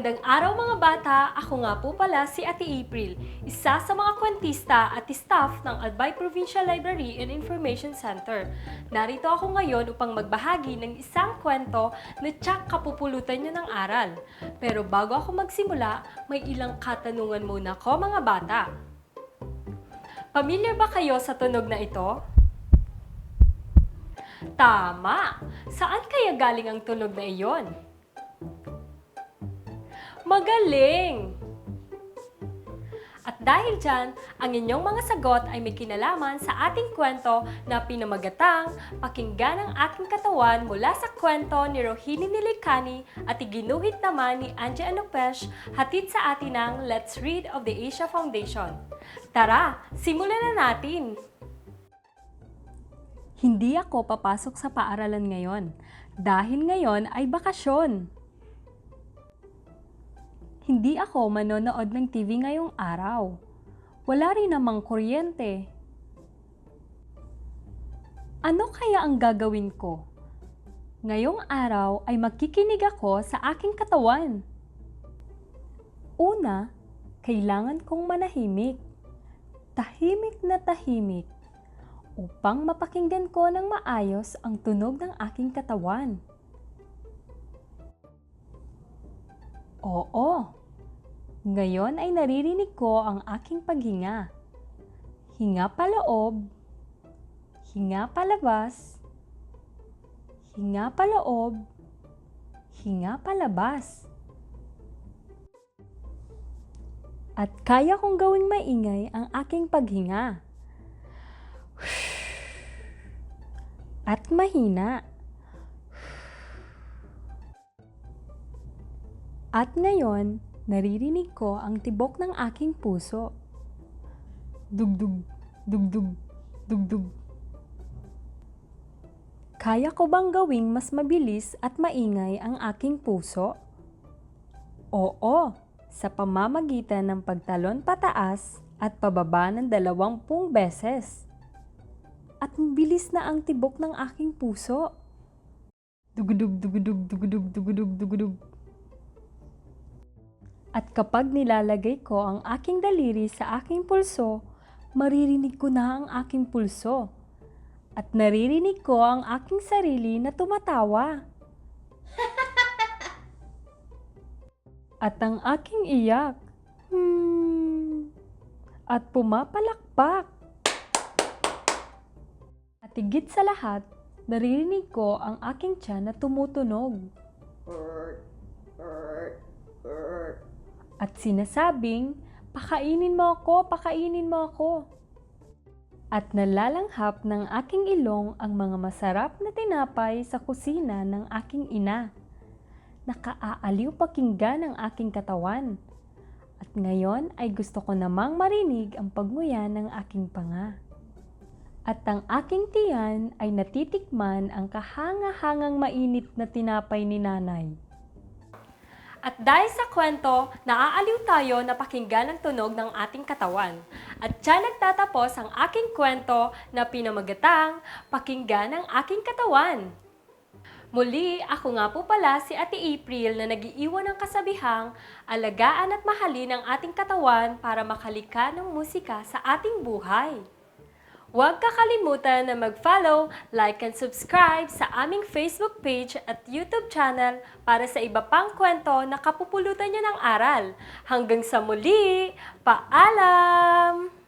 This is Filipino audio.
Magandang araw mga bata! Ako nga po pala si Ate April, isa sa mga kwentista at staff ng Albay Provincial Library and Information Center. Narito ako ngayon upang magbahagi ng isang kwento na tiyak kapupulutan nyo ng aral. Pero bago ako magsimula, may ilang katanungan muna ko mga bata. Pamilyar ba kayo sa tunog na ito? Tama! Saan kaya galing ang tunog na iyon? Magaling! At dahil dyan, ang inyong mga sagot ay may kinalaman sa ating kwento na pinamagatang Pakinggan ang Aking Katawan mula sa kwento ni Rohini Nilikani at iginuhit naman ni Angie Anopesh hatid sa atin ng Let's Read of the Asia Foundation. Tara, simulan na natin! Hindi ako papasok sa paaralan ngayon dahil ngayon ay bakasyon. Hindi ako manonood ng TV ngayong araw. Wala rin namang kuryente. Ano kaya ang gagawin ko? Ngayong araw ay magkikinig ako sa aking katawan. Una, kailangan kong manahimik. Tahimik na tahimik upang mapakinggan ko ng maayos ang tunog ng aking katawan. Oo. Ngayon ay naririnig ko ang aking paghinga. Hinga paloob, hinga palabas, hinga paloob, hinga palabas. At kaya kong gawing maingay ang aking paghinga. At mahina. At ngayon, naririnig ko ang tibok ng aking puso. Dugdug, dugdug, dugdug. Kaya ko bang gawing mas mabilis at maingay ang aking puso? Oo, sa pamamagitan ng pagtalon pataas at pababa ng 20 beses. At mabilis na ang tibok ng aking puso. Dugdug, dugdug, dugdug, dugdug, dugdug. At kapag nilalagay ko ang aking daliri sa aking pulso, maririnig ko na ang aking pulso. At naririnig ko ang aking sarili na tumatawa. At ang aking iyak. At pumapalakpak. At higit sa lahat, naririnig ko ang aking tiyan na tumutunog. At sinasabing, pakainin mo ako, pakainin mo ako. At nalalanghap ng aking ilong ang mga masarap na tinapay sa kusina ng aking ina. Nakaaaliw pakinggan ang aking katawan. At ngayon ay gusto ko namang marinig ang pagnguya ng aking panga. At ang aking tiyan ay natitikman ang kahanga-hangang mainit na tinapay ni nanay. At dahil sa kwento, naaaliw tayo na pakinggan ang tunog ng ating katawan. At dyan nagtatapos ang aking kwento na pinamagatang Pakinggan ang Aking Katawan. Muli, ako nga po pala si Ate April na nag-iiwan ng kasabihang alagaan at mahalin ang ating katawan para makalika ng musika sa ating buhay. Huwag kakalimutan na mag-follow, like, and subscribe sa aming Facebook page at YouTube channel para sa iba pang kwento na kapupulutan nyo ng aral. Hanggang sa muli, paalam!